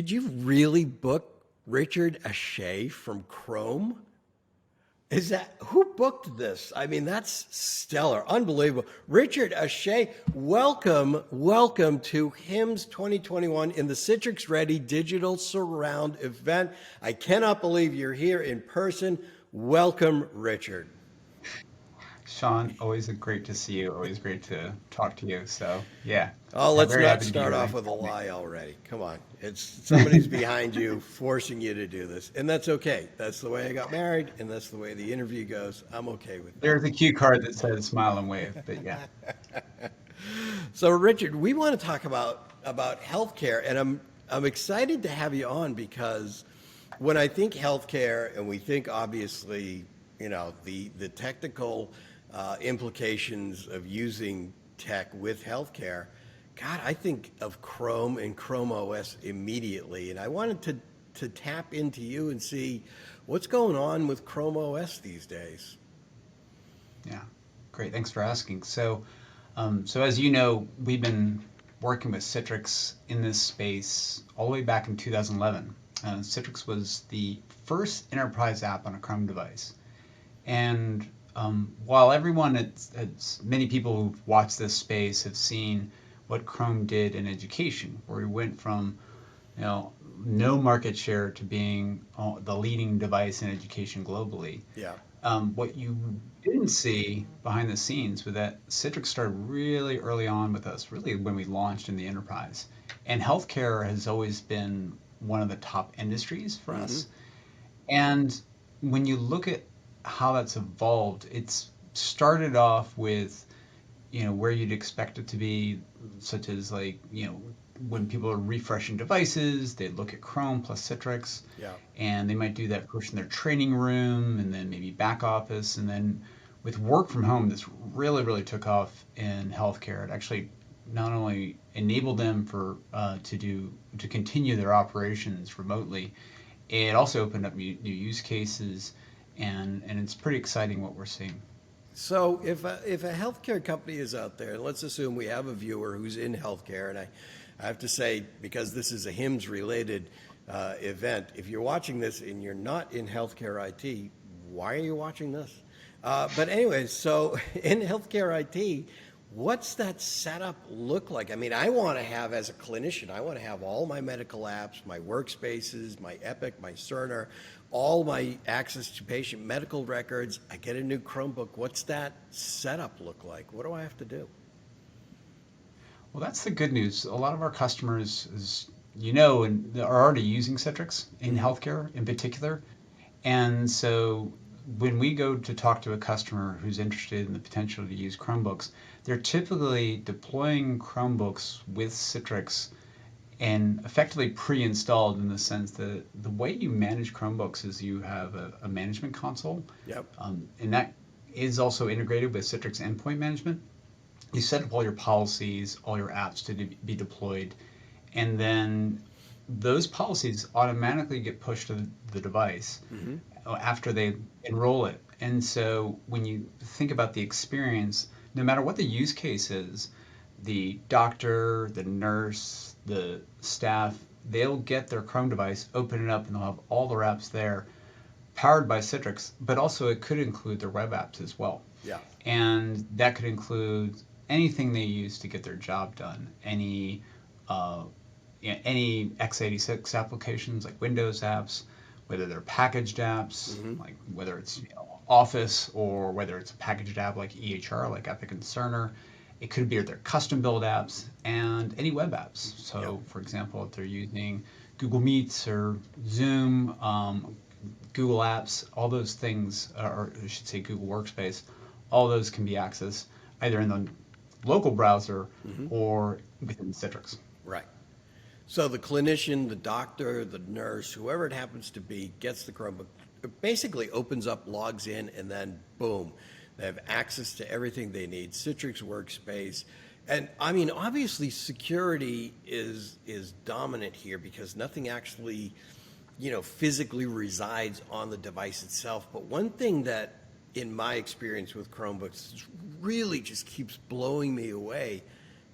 Did you really book Richard Ashe from Chrome? Is that who booked this? I mean, that's stellar, unbelievable. Richard Ashe, welcome to HIMSS 2021 in the Citrix Ready Digital Surround event. I cannot believe you're here in person. Welcome, Richard. Sean, always great to see you. Always great to talk to you. So, yeah, Oh, let's very not happy to be start here. off Thanks with a for having lie already. Come on. It's somebody's behind you forcing you to do this. And that's okay. That's the way I got married, and that's the way the interview goes. I'm okay with that. There's a cue card that says smile and wave, but yeah. So, Richard, we want to talk about healthcare, and I'm excited to have you on because when I think healthcare, and we think obviously, the technical implications of using tech with healthcare. God, I think of Chrome and Chrome OS immediately, and I wanted to tap into you and see what's going on with Chrome OS these days. Yeah, great. Thanks for asking. So as you know, we've been working with Citrix in this space all the way back in 2011. Citrix was the first enterprise app on a Chrome device. And while many people who've watched this space have seen what Chrome did in education, where we went from, no market share to being the leading device in education globally. Yeah. What you didn't see behind the scenes was that Citrix started really early on with us, really when we launched in the enterprise. And healthcare has always been one of the top industries for us. And when you look at how that's evolved, it's started off with, where you'd expect it to be, such as when people are refreshing devices, they look at Chrome plus Citrix, Yeah. and they might do that first in their training room and then maybe back office. And then with work from home, this really, really took off in healthcare. It actually not only enabled them to continue their operations remotely, it also opened up new use cases, and it's pretty exciting what we're seeing. So if a healthcare company is out there, and let's assume we have a viewer who's in healthcare, and I have to say, because this is a HIMSS related event, if you're watching this and you're not in healthcare IT, why are you watching this? But anyway, so in healthcare IT, what's that setup look like? I mean, I want to have, as a clinician, I want to have all my medical apps, my workspaces, my Epic, my Cerner, all my access to patient medical records. I get a new Chromebook. What's that setup look like? What do I have to do? Well, that's the good news. A lot of our customers, and are already using Citrix in healthcare in particular. And so when we go to talk to a customer who's interested in the potential to use Chromebooks, they're typically deploying Chromebooks with Citrix and effectively pre-installed, in the sense that the way you manage Chromebooks is you have a management console, Yep. and that is also integrated with Citrix Endpoint Management. You set up all your policies, all your apps to be deployed, and then those policies automatically get pushed to the device after they enroll it. And so when you think about the experience, no matter what the use case is, the doctor, the nurse, the staff, they'll get their Chrome device, open it up, and they'll have all their apps there powered by Citrix, but also it could include their web apps as well. Yeah. And that could include anything they use to get their job done, uh, any x86 applications like Windows apps, whether they're packaged apps, like whether it's Office, or whether it's a packaged app like EHR, like Epic and Cerner. It could be their custom build apps and any web apps. So, Yep. for example, if they're using Google Meets or Zoom, Google Apps, all those things, or I should say Google Workspace, all those can be accessed either in the local browser or within Citrix. Right. So the clinician, the doctor, the nurse, whoever it happens to be, gets the Chromebook. It basically opens up, logs in, and then boom, they have access to everything they need. Citrix Workspace, and I mean, obviously, security is dominant here because nothing actually, physically resides on the device itself. But one thing that, in my experience with Chromebooks, really just keeps blowing me away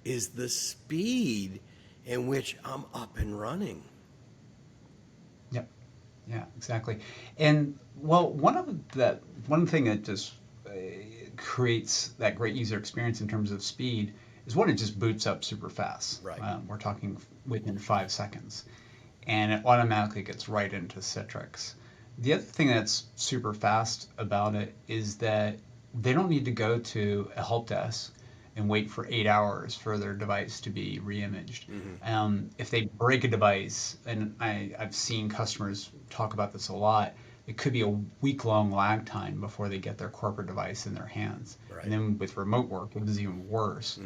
is the speed in which I'm up and running. Yeah, exactly. And well, one thing that just creates that great user experience in terms of speed is one, it just boots up super fast. Right. We're talking within 5 seconds, and it automatically gets right into Citrix. The other thing that's super fast about it is that they don't need to go to a help desk and wait for 8 hours for their device to be reimaged. If they break a device, and I've seen customers talk about this a lot, it could be a week-long lag time before they get their corporate device in their hands. Right. And then with remote work, it was even worse.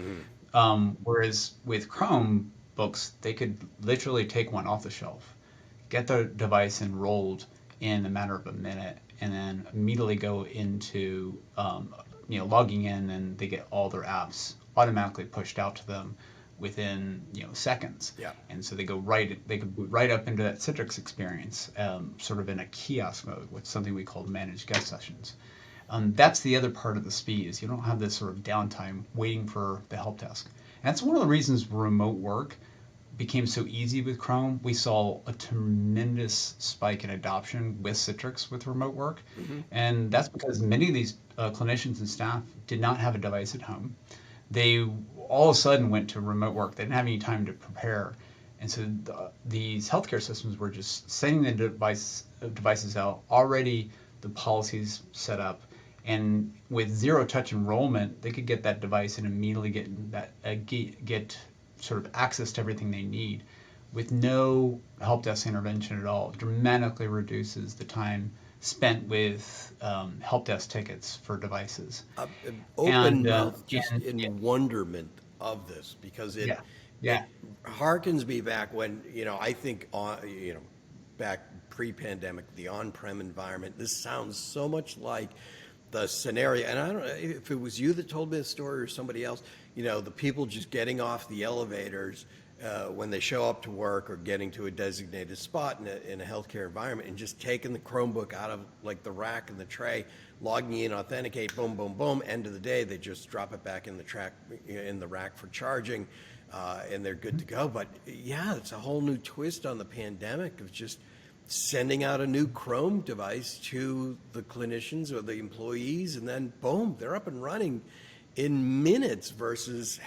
Whereas with Chromebooks, they could literally take one off the shelf, get the device enrolled in a matter of a minute, and then immediately go into logging in, and they get all their apps automatically pushed out to them within seconds. Yeah. And so they could boot right up into that Citrix experience, sort of in a kiosk mode with something we call managed guest sessions. That's the other part of the speed, is you don't have this sort of downtime waiting for the help desk. And that's one of the reasons remote work became so easy with Chrome. We saw a tremendous spike in adoption with Citrix with remote work. And that's because many of these clinicians and staff did not have a device at home. They all of a sudden went to remote work. They didn't have any time to prepare. And so these healthcare systems were just sending the devices out, already the policies set up. And with zero touch enrollment, they could get that device and immediately get sort of access to everything they need with no help desk intervention at all. Dramatically reduces the time spent with help desk tickets for devices. Open mouth, just in wonderment of this, because it harkens me back when, I think back pre-pandemic, the on-prem environment. This sounds so much like the scenario, and I don't know if it was you that told me the story or somebody else, the people just getting off the elevators when they show up to work or getting to a designated spot in a healthcare environment, and just taking the Chromebook out of like the rack and the tray, logging in, authenticate, boom, boom, boom, end of the day, they just drop it back in the rack for charging, and they're good to go. But yeah, it's a whole new twist on the pandemic of just sending out a new Chrome device to the clinicians or the employees, and then boom, they're up and running in minutes versus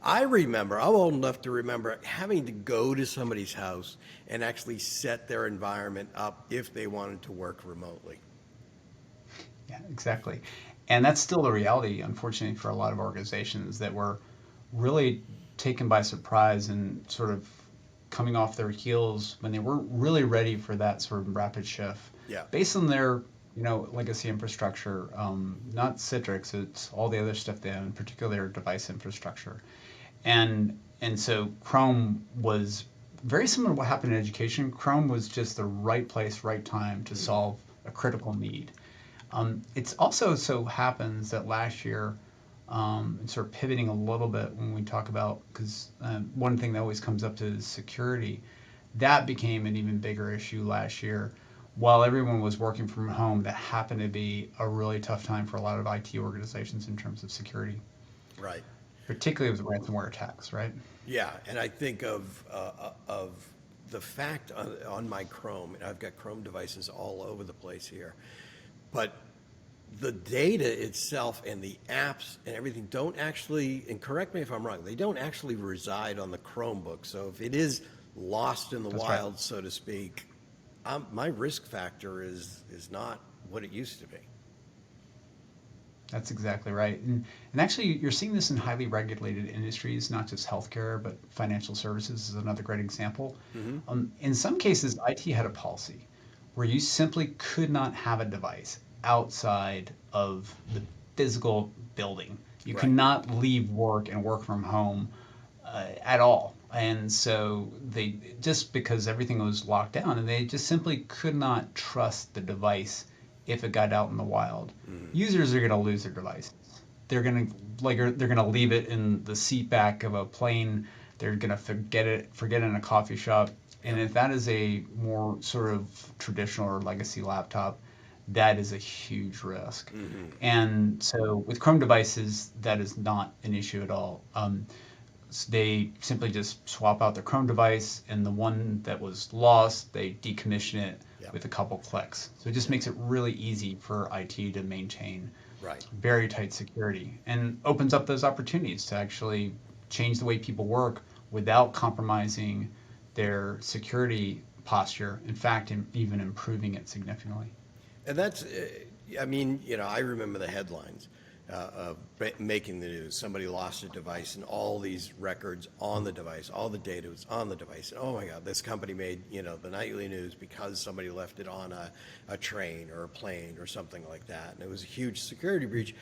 I remember, I'm old enough to remember having to go to somebody's house and actually set their environment up if they wanted to work remotely. Yeah, exactly. And that's still the reality, unfortunately, for a lot of organizations that were really taken by surprise and sort of coming off their heels when they weren't really ready for that sort of rapid shift. Yeah. Based on their legacy infrastructure, not Citrix, it's all the other stuff they have, in particular their device infrastructure. And so Chrome was very similar to what happened in education. Chrome was just the right place, right time to solve a critical need. It's also so happens that last year, and sort of pivoting a little bit when we talk about, because one thing that always comes up to is security. That became an even bigger issue last year. While everyone was working from home, that happened to be a really tough time for a lot of IT organizations in terms of security. Right. Particularly with ransomware attacks, right? Yeah, and I think of the fact on my Chrome, and I've got Chrome devices all over the place here, but the data itself and the apps and everything don't actually, and correct me if I'm wrong, they don't actually reside on the Chromebook. So if it is lost in the wild, right, so to speak, my risk factor is not what it used to be. That's exactly right. And actually, you're seeing this in highly regulated industries, not just healthcare, but financial services is another great example. In some cases, IT had a policy where you simply could not have a device outside of the physical building. You Right. could not leave work and work from home at all. And so they, just because everything was locked down, and they just simply could not trust the device if it got out in the wild. Users are going to lose their devices. They're going to leave it in the seat back of a plane. They're going to forget it in a coffee shop. And if that is a more sort of traditional or legacy laptop, that is a huge risk. And so with Chrome devices, that is not an issue at all. They simply just swap out the Chrome device, and the one that was lost, they decommission it, Yeah. with a couple clicks. So it just makes it really easy for IT to maintain Right. very tight security and opens up those opportunities to actually change the way people work without compromising their security posture. In fact, even improving it significantly. And that's, I mean, I remember the headlines of making the news. Somebody lost a device and all these records on the device, all the data was on the device. And oh my God, this company made, the nightly news because somebody left it on a train or a plane or something like that. And it was a huge security breach.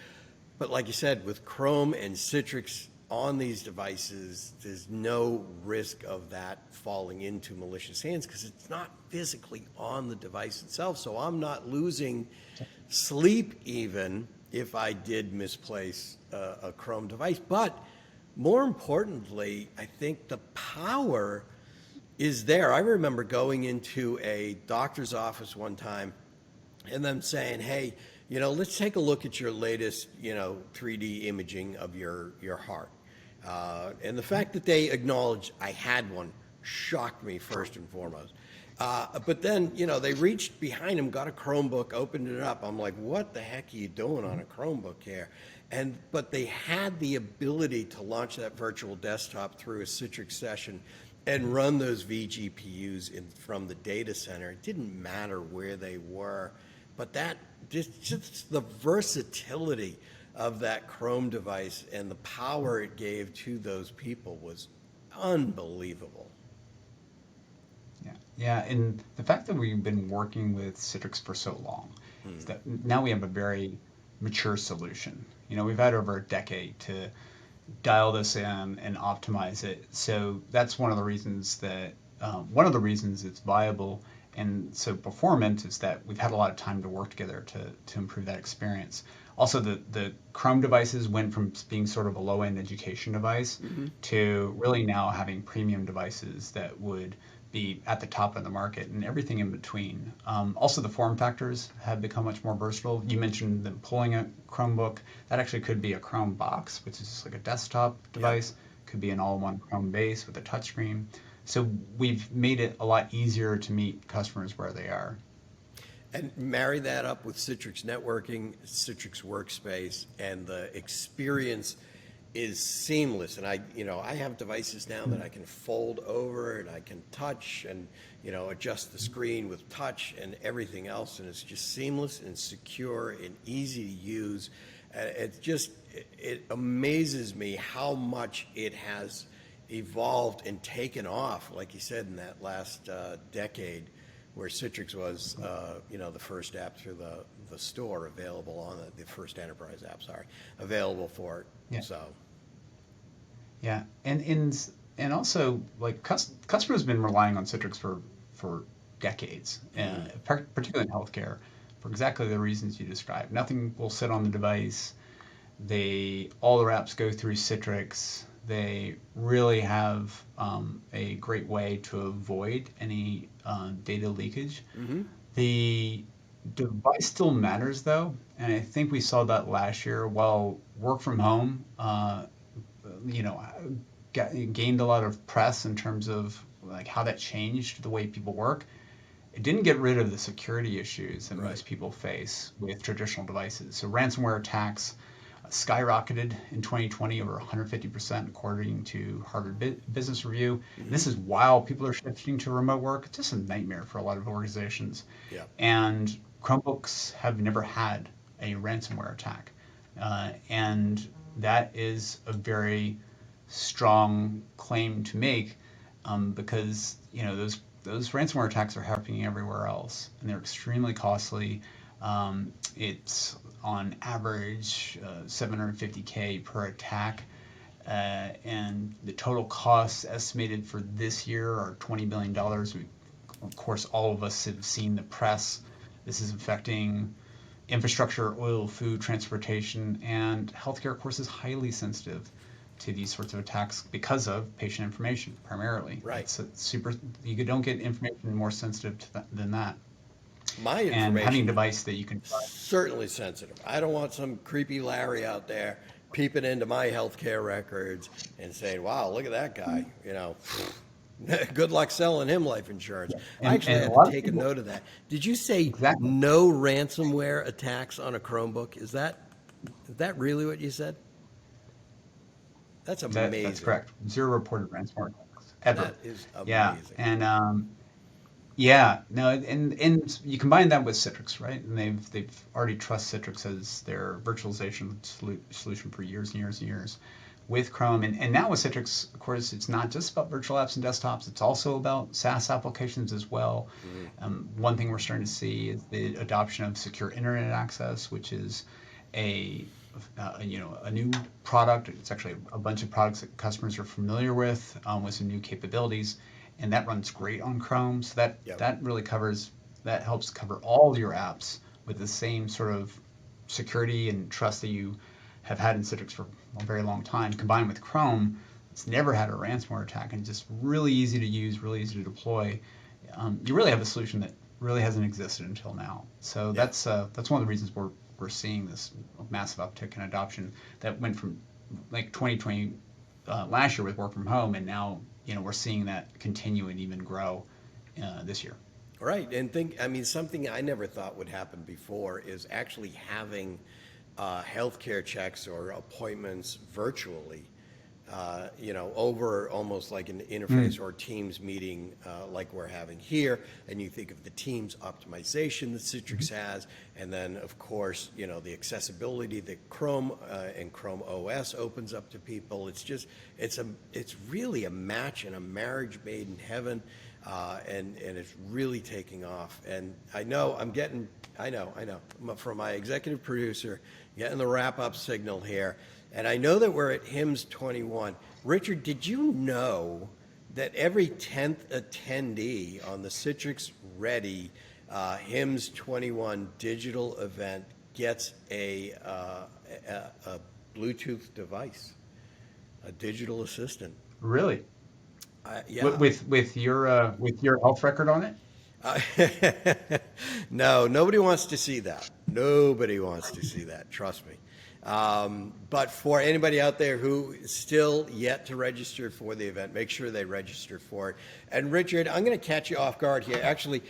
But like you said, with Chrome and Citrix on these devices, there's no risk of that falling into malicious hands because it's not physically on the device itself. So I'm not losing sleep even if I did misplace a Chrome device. But more importantly, I think the power is there. I remember going into a doctor's office one time and them saying, hey, let's take a look at your latest, 3D imaging of your heart. And the fact that they acknowledged I had one shocked me first and foremost. But then, they reached behind him, got a Chromebook, opened it up. I'm like, what the heck are you doing on a Chromebook here? But they had the ability to launch that virtual desktop through a Citrix session and run those vGPUs from the data center. It didn't matter where they were, but that just the versatility of that Chrome device and the power it gave to those people was unbelievable. Yeah, and the fact that we've been working with Citrix for so long is that now we have a very mature solution. We've had over a decade to dial this in and optimize it. So that's one of the reasons it's viable and so performant is that we've had a lot of time to work together to improve that experience. Also, the Chrome devices went from being sort of a low-end education device to really now having premium devices that would be at the top of the market and everything in between. Also, the form factors have become much more versatile. You mentioned them pulling a Chromebook. That actually could be a Chrome box, which is just like a desktop device. Could be an all-in-one Chrome base with a touchscreen. So we've made it a lot easier to meet customers where they are. And marry that up with Citrix networking, Citrix workspace, and the experience is seamless. And I have devices now that I can fold over and I can touch and, adjust the screen with touch and everything else. And it's just seamless and secure and easy to use. It amazes me how much it has evolved and taken off, like you said, in that last decade, where Citrix was, the first app through the store available on the first enterprise app, available for it. Yeah. So. Yeah, and also like customers have been relying on Citrix for decades, and particularly in healthcare, for exactly the reasons you described. Nothing will sit on the device. All their apps go through Citrix. They really have a great way to avoid any data leakage. The device still matters though, and I think we saw that last year. While work from home, gained a lot of press in terms of like how that changed the way people work. It didn't get rid of the security issues that most people face with traditional devices. So ransomware attacks skyrocketed in 2020 over 150% according to Harvard Business Review. This is while people are shifting to remote work. It's just a nightmare for a lot of organizations. Yeah. And Chromebooks have never had a ransomware attack. And that is a very strong claim to make because those ransomware attacks are happening everywhere else and they're extremely costly. It's on average $750K per attack, and the total costs estimated for this year are $20 billion. Of course, all of us have seen the press. This is affecting infrastructure, oil, food, transportation, and healthcare, of course, is highly sensitive to these sorts of attacks because of patient information primarily. Right. It's you don't get information more sensitive than that. My And having a information device that you can certainly sensitive. I don't want some creepy Larry out there peeping into my healthcare records and saying, "Wow, look at that guy." Good luck selling him life insurance. Yeah. I actually And a had lot to of take a people, note of that. Did you say exactly. no ransomware attacks on a Chromebook? Is that really what you said? That's That's amazing. correct. Zero reported ransomware attacks ever. That is Yeah, amazing. and yeah, no, and you combine that with Citrix, right? And they've already trust Citrix as their virtualization solution for years and years and years with Chrome, and now with Citrix, of course, it's not just about virtual apps and desktops. It's also about SaaS applications as well. Mhm. One thing we're starting to see is the adoption of secure internet access, which is a a new product. It's actually a bunch of products that customers are familiar with some new capabilities, and that runs great on Chrome. So that Yep. that really covers that helps cover all your apps with the same sort of security and trust that you have had in Citrix for a very long time, combined with Chrome. It's never had a ransomware attack and just really easy to use, really easy to deploy. You really have a solution that really hasn't existed until now. So Yeah. that's one of the reasons we're seeing this massive uptick in adoption that went from like 2020 last year with work from home, and now we're seeing that continue and even grow this year. Right. And I mean, something I never thought would happen before is actually having healthcare checks or appointments virtually, over almost like an interface Mm. or Teams meeting like we're having here. And you think of the Teams optimization that Citrix has, and then of course, the accessibility that Chrome and Chrome OS opens up to people. It's really a match and a marriage made in heaven. And it's really taking off. And I know I know, from my executive producer, getting the wrap-up signal here. And I know that we're at HIMSS 21. Richard, did you know that every 10th attendee on the Citrix Ready HIMSS 21 digital event gets a Bluetooth device, a digital assistant? Really? Yeah. With your health record on it? Uh, no, nobody wants to see that. Nobody wants to see that. Trust me. But for anybody out there who is still yet to register for the event, make sure they register for it. And Richard, I'm going to catch you off guard here. Actually,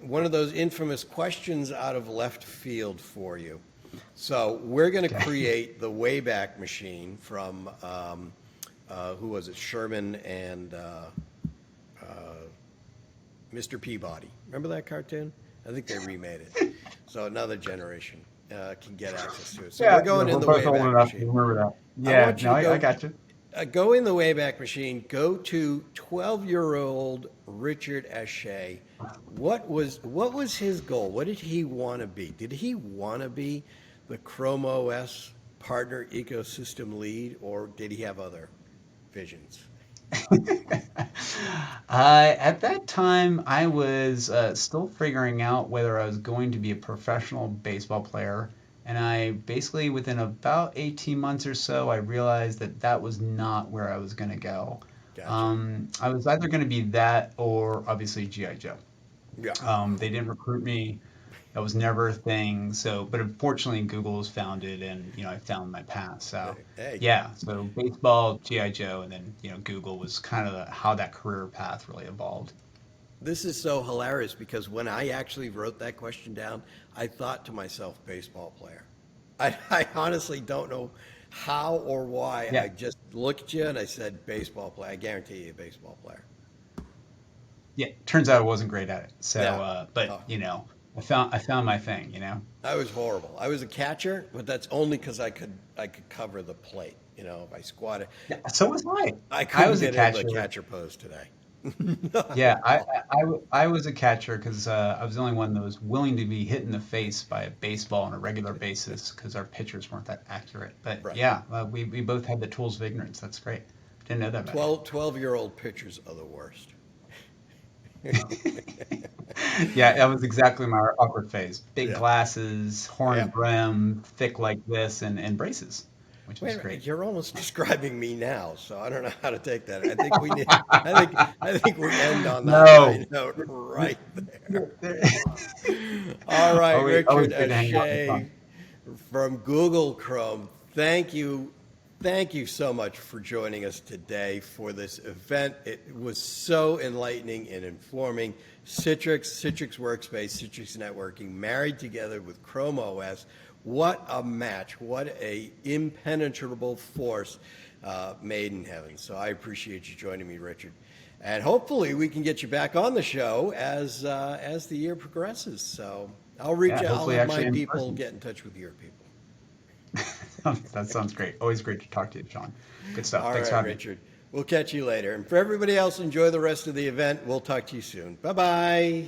one of those infamous questions out of left field for you. So we're going to Okay. create the Wayback Machine from who was it? Sherman and Mr. Peabody. Remember that cartoon? I think they remade it. So another generation can get access to it. So Yeah, we're going in we're the both old Wayback enough to Machine. remember that. I Yeah, want you no, to I got you. go in the Wayback Machine. Go to 12-year-old Richard Ashe. What was his goal? What did he want to be? Did he want to be the Chrome OS partner ecosystem lead, or did he have other visions? At that time, I was still figuring out whether I was going to be a professional baseball player. And I basically, within about 18 months or so, I realized that that was not where I was going to go. Gotcha. I was either going to be that or obviously G.I. Joe. Yeah. They didn't recruit me. That was never a thing. So, but unfortunately, Google was founded, and I found my path. So, Hey, yeah. So baseball, GI Joe, and then Google was kind of how that career path really evolved. this is so hilarious because when I actually wrote that question down, I thought to myself, baseball player. I honestly don't know how or why. Yeah, I just looked at you and I said, baseball player. I guarantee you, a baseball player. yeah. Turns out I wasn't great at it. So, Yeah. but Oh, I found my thing. I was horrible. I was a catcher, but that's only because I could cover the plate. If I squatted, Yeah, so was I. I I couldn't was a get into the catcher. catcher pose today. Yeah, I was a catcher because I was the only one that was willing to be hit in the face by a baseball on a regular basis because our pitchers weren't that accurate. But Right. yeah, we both had the tools of ignorance. That's great. Didn't know that about 12-year-old pitchers are the worst. you. Yeah, that was exactly my awkward phase. Big Yeah. glasses, Yeah. horn brim, thick like this, and braces, which Wait was a minute, great. you're almost describing me now, so I don't know how to take that. I think we end on that No. high note right there. There- All right, always Richard good to hang out with Ashe fun. from Google Chrome. Thank you thank you so much for joining us today for this event. It was so enlightening and informing. Citrix Workspace, Citrix Networking, married together with Chrome OS. What a match. What a impenetrable force made in heaven. So I appreciate you joining me, Richard. And hopefully we can get you back on the show as the year progresses. So I'll reach out. I'll hopefully have my actually in people person. get in touch with your people. That sounds great. Always great to talk to you, Sean. Good stuff. All Thanks right, for having me. Richard. We'll catch you later. And for everybody else, enjoy the rest of the event. We'll talk to you soon. Bye-bye.